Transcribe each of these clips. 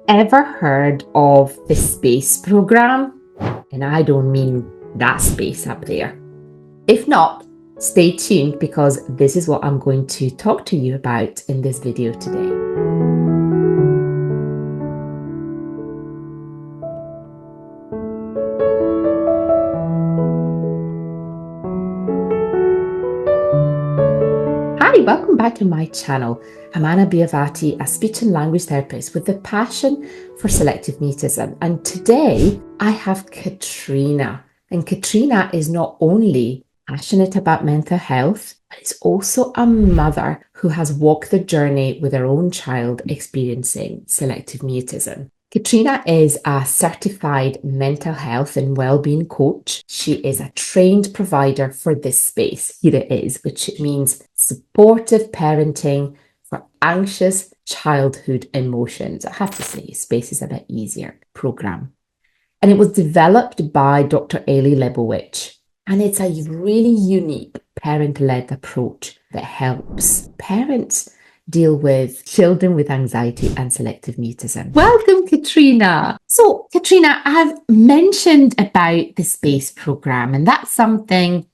Ever heard of the space program? And I don't mean that space up there. If not, stay tuned because this is what I'm going to talk to you about in this video today. Hi, welcome back to my channel. I'm Anna Biavati, a speech and language therapist with a passion for selective mutism. And today I have Katrina. And Katrina is not only passionate about mental health, but is also a mother who has walked the journey with her own child experiencing selective mutism. Katrina is a certified mental health and well-being coach. She is a trained provider for this space. Here it is, which means supportive parenting for anxious childhood emotions. I have to say, space is a bit easier program. And it was developed by Dr. Eli Lebowitz. And it's a really unique parent-led approach that helps parents deal with children with anxiety and selective mutism. Welcome, Katrina. So, Katrina, I've mentioned about the SPACE program, and that's something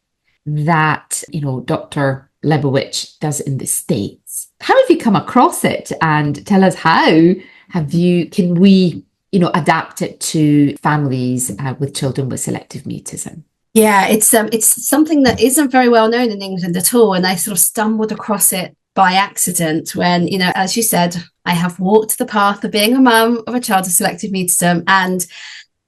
that, Dr. Lebowitz does in the States. How have you come across it? And tell us can we adapt it to families with children with selective mutism? Yeah, it's something that isn't very well known in England at all. And I sort of stumbled across it by accident when, as you said, I have walked the path of being a mum of a child with selective mutism. And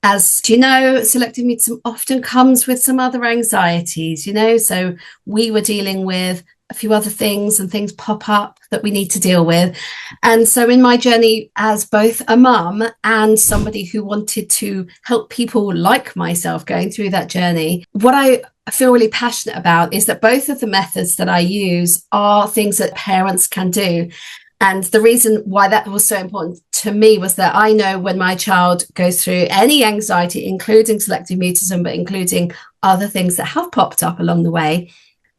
as you know, selective mutism often comes with some other anxieties, so we were dealing with a few other things and things pop up that we need to deal with. And so in my journey as both a mum and somebody who wanted to help people like myself going through that journey, what I feel really passionate about is that both of the methods that I use are things that parents can do. And the reason why that was so important to me was that I know when my child goes through any anxiety, including selective mutism, but including other things that have popped up along the way,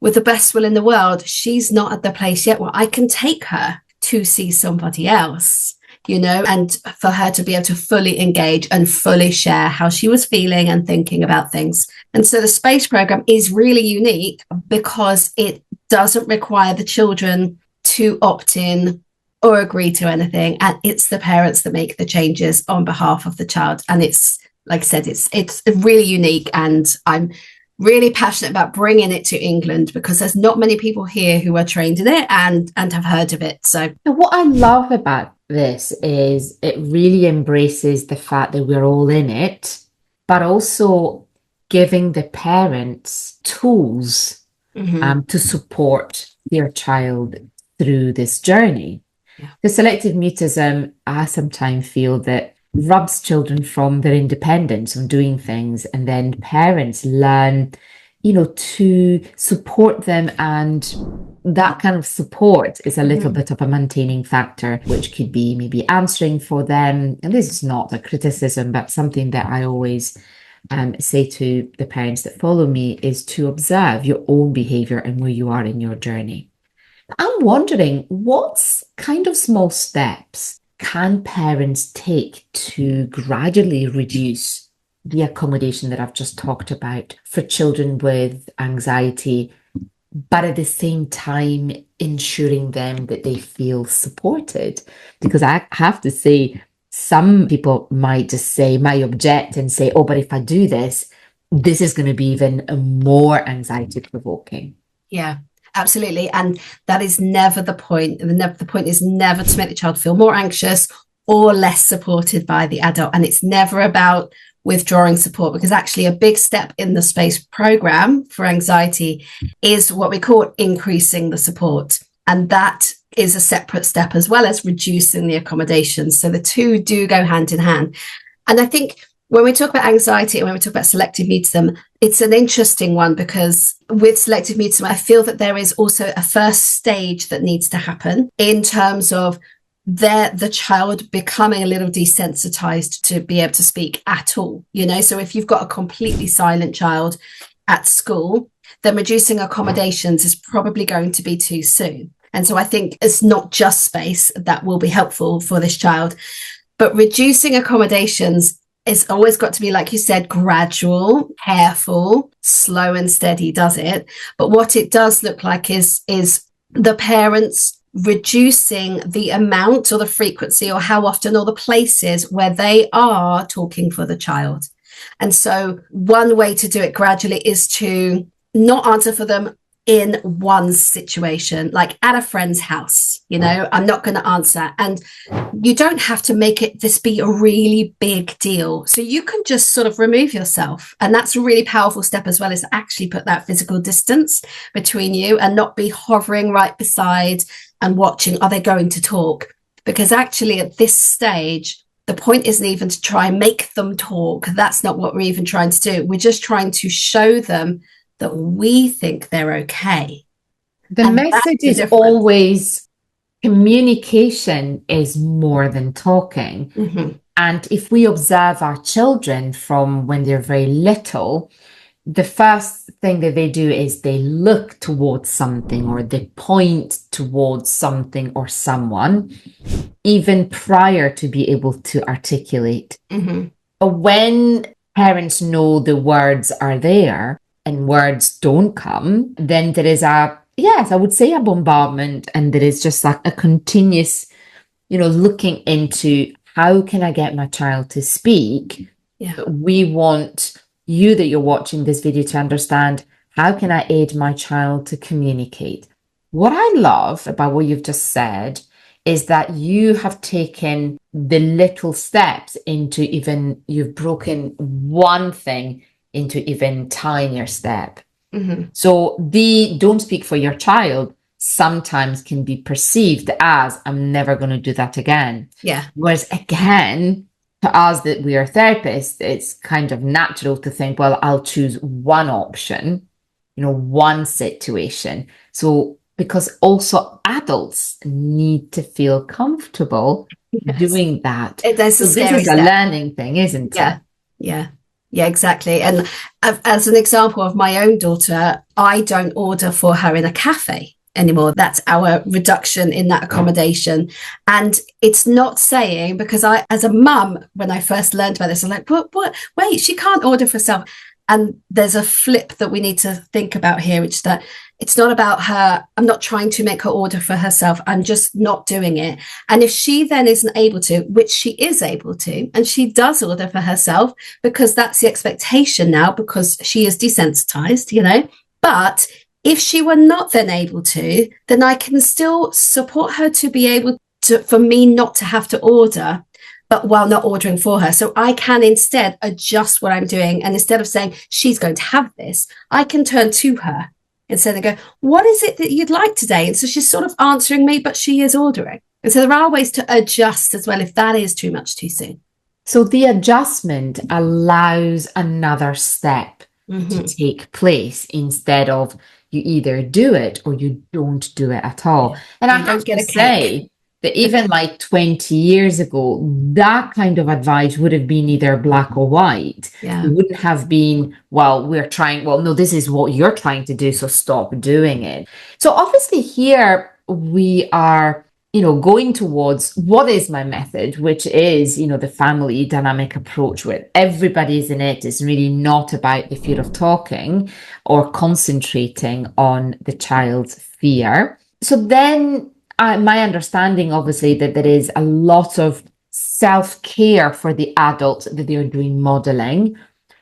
with the best will in the world, she's not at the place yet where I can take her to see somebody else, and for her to be able to fully engage and fully share how she was feeling and thinking about things. And so the SPACE program is really unique because it doesn't require the children to opt in or agree to anything. And it's the parents that make the changes on behalf of the child. And it's, like I said, it's really unique. And I'm really passionate about bringing it to England because there's not many people here who are trained in it and have heard of it. So what I love about this is it really embraces the fact that we're all in it, but also giving the parents tools to support their child through this journey. Yeah. The selective mutism, I sometimes feel that robs children from their independence on doing things, and then parents learn to support them, and that kind of support is a little bit of a maintaining factor, which could be maybe answering for them. And this is not a criticism, but something that I always say to the parents that follow me is to observe your own behavior and where you are in your journey. I'm wondering, what kind of small steps can parents take to gradually reduce the accommodation that I've just talked about for children with anxiety, but at the same time ensuring them that they feel supported? Because I have to say, some people might object and say, oh, but if I do this, this is going to be even more anxiety provoking. Yeah. Absolutely. And that is never the point. The point is never to make the child feel more anxious or less supported by the adult. And it's never about withdrawing support, because actually a big step in the SPACE program for anxiety is what we call increasing the support. And that is a separate step as well as reducing the accommodations. So the two do go hand in hand. And I think when we talk about anxiety and when we talk about selective mutism, it's an interesting one because with selective mutism, I feel that there is also a first stage that needs to happen in terms of the child becoming a little desensitized to be able to speak at all. So if you've got a completely silent child at school, then reducing accommodations is probably going to be too soon. And so I think it's not just space that will be helpful for this child. But reducing accommodations is always got to be, like you said, gradual, careful, slow and steady does it. But what it does look like is the parents reducing the amount or the frequency or how often or the places where they are talking for the child. And so one way to do it gradually is to not answer for them in one situation, like at a friend's house. I'm not going to answer. And you don't have to make this be a really big deal. So you can just sort of remove yourself. And that's a really powerful step as well, is to actually put that physical distance between you and not be hovering right beside and watching, are they going to talk? Because actually at this stage, the point isn't even to try and make them talk. That's not what we're even trying to do. We're just trying to show them that we think they're okay. The message is always communication is more than talking. Mm-hmm. And if we observe our children from when they're very little, the first thing that they do is they look towards something or they point towards something or someone, even prior to be able to articulate. Mm-hmm. When parents know the words are there and words don't come, then there is I would say a bombardment, and there is just like a continuous, looking into how can I get my child to speak? Yeah. We want you that you're watching this video to understand, how can I aid my child to communicate? What I love about what you've just said is that you have taken the little steps into you've broken one thing into even tinier step. Mm-hmm. So the don't speak for your child sometimes can be perceived as, I'm never going to do that again. Yeah. Whereas again, to us that we are therapists, it's kind of natural to think, well, I'll choose one option, one situation. So because also adults need to feel comfortable doing that. This is a learning thing, isn't it? Yeah, exactly. And as an example of my own daughter, I don't order for her in a cafe anymore. That's our reduction in that accommodation. And it's not saying, because I, as a mum, when I first learned about this, I'm like, what? Wait, she can't order for herself. And there's a flip that we need to think about here, which is that it's not about her. I'm not trying to make her order for herself. I'm just not doing it. And if she then isn't able to, which she is able to, and she does order for herself because that's the expectation now, because she is desensitized, but if she were not then able to, then I can still support her to be able to, for me not to have to order, but while not ordering for her. So I can instead adjust what I'm doing. And instead of saying she's going to have this, I can turn to her instead and go, what is it that you'd like today? And so she's sort of answering me, but she is ordering. And so there are ways to adjust as well if that is too much too soon. So the adjustment allows another step to take place instead of you either do it or you don't do it at all. Yeah. And I have to say that even like 20 years ago, that kind of advice would have been either black or white. Yeah. It wouldn't have been, no, this is what you're trying to do, so stop doing it. So obviously here we are, going towards what is my method, which is, the family dynamic approach where everybody's in it. It's really not about the fear of talking or concentrating on the child's fear. So then my understanding, obviously, that there is a lot of self-care for the adults that they're doing modeling,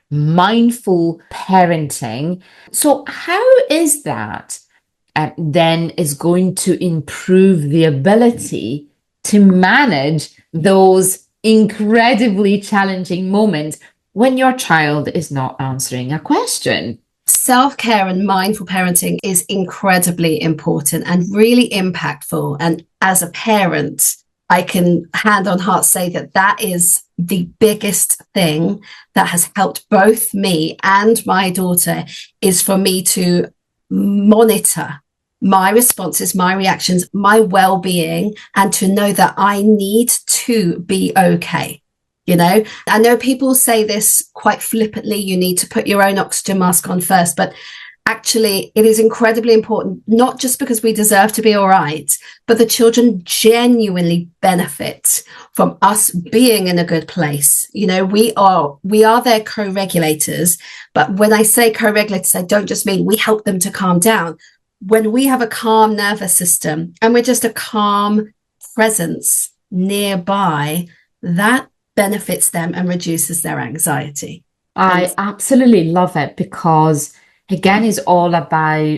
mindful parenting. So how is that then is going to improve the ability to manage those incredibly challenging moments when your child is not answering a question? Self-care and mindful parenting is incredibly important and really impactful. And as a parent, I can hand on heart say that is the biggest thing that has helped both me and my daughter, is for me to monitor my responses, my reactions, my well-being, and to know that I need to be okay. I know people say this quite flippantly, you need to put your own oxygen mask on first, but actually, it is incredibly important, not just because we deserve to be all right, but the children genuinely benefit from us being in a good place. You know, we are their co-regulators. But when I say co-regulators, I don't just mean we help them to calm down. When we have a calm nervous system and we're just a calm presence nearby, that benefits them and reduces their anxiety. I absolutely love it because, again, it's all about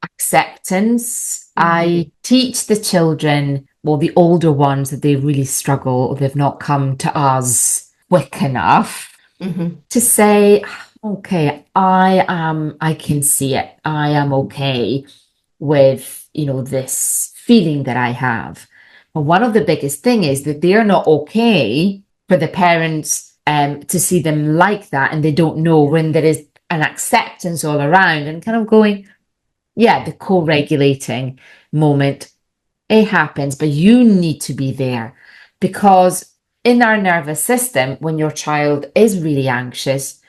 acceptance. I teach the children, well, the older ones, that they really struggle or they've not come to us quick enough to say, okay, I can see it. I am okay with, this feeling that I have. But one of the biggest thing is that they're not okay for the parents to see them like that, and they don't know when there is an acceptance all around and kind of going, yeah, the co-regulating moment, it happens, but you need to be there. Because in our nervous system, when your child is really anxious,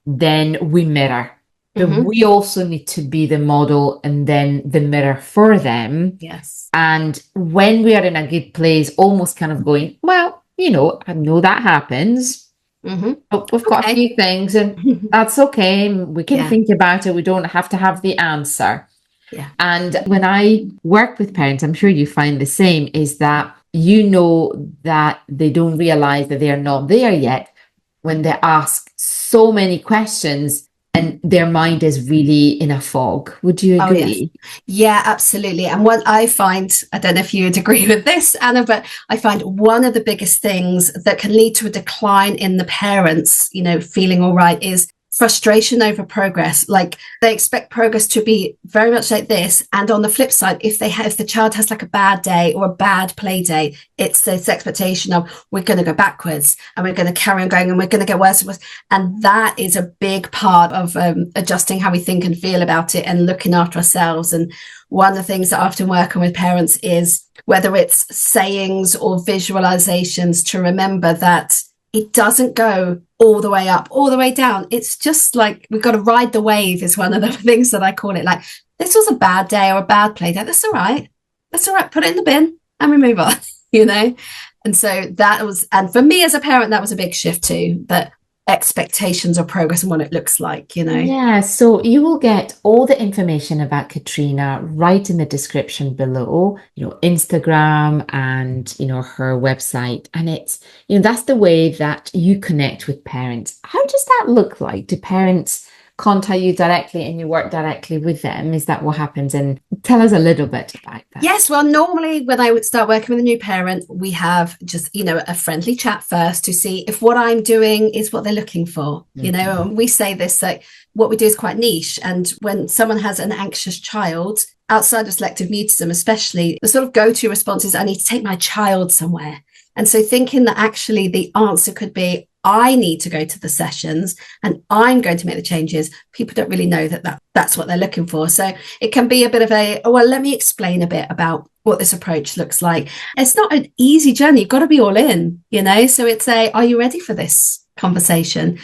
then we mirror. But we also need to be the model and then the mirror for them. Yes. And when we are in a good place, almost kind of going, well, I know that happens. But we've got a few things and that's okay. We can think about it. We don't have to have the answer. Yeah. And when I work with parents, I'm sure you find the same, is that that they don't realize that they are not there yet when they ask so many questions and their mind is really in a fog. Would you agree? Oh, yes. Yeah, absolutely. And what I find, I don't know if you would agree with this, Anna, but I find one of the biggest things that can lead to a decline in the parents, feeling all right, is frustration over progress. Like they expect progress to be very much like this. And on the flip side, if the child has like a bad day or a bad play day, it's this expectation of we're going to go backwards and we're going to carry on going and we're going to get worse and worse. And that is a big part of adjusting how we think and feel about it and looking after ourselves. And one of the things that I often work on with parents is whether it's sayings or visualizations, to remember that it doesn't go all the way up, all the way down. It's just like we've got to ride the wave is one of the things that I call it. Like, this was a bad day or a bad play day. That's all right. That's all right. Put it in the bin and we move on, And so that was, and for me as a parent, that was a big shift too, that expectations of progress and what it looks like, Yeah, so you will get all the information about Katrina right in the description below, Instagram and, her website. And it's, that's the way that you connect with parents. How does that look like? Do parents contact you directly and you work directly with them? Is that what happens? And tell us a little bit about that. Yes, well, normally when I would start working with a new parent, we have just, a friendly chat first to see if what I'm doing is what they're looking for. And we say this, like what we do is quite niche. And when someone has an anxious child, outside of selective mutism, especially, the sort of go-to response is, I need to take my child somewhere. And so thinking that actually the answer could be, I need to go to the sessions and I'm going to make the changes. People don't really know that's what they're looking for. So it can be a bit of let me explain a bit about what this approach looks like. It's not an easy journey. You've got to be all in, So it's are you ready for this conversation?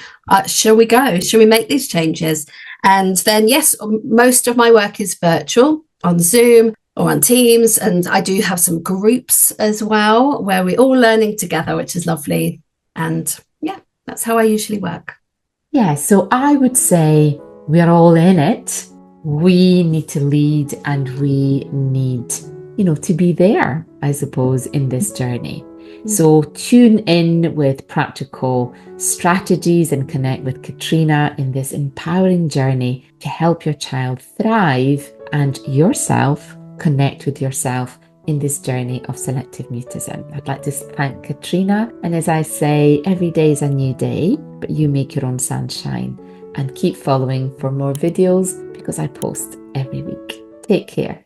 Shall we go? Shall we make these changes? And then, yes, most of my work is virtual on Zoom or on Teams. And I do have some groups as well where we're all learning together, which is lovely. And that's how I usually work. Yeah, so I would say we are all in it. We need to lead and we need, to be there, I suppose, in this journey. So tune in with practical strategies and connect with Katrina in this empowering journey to help your child thrive and yourself connect with yourself in this journey of selective mutism. I'd like to thank Katrina. And as I say, every day is a new day, but you make your own sunshine. And keep following for more videos because I post every week. Take care.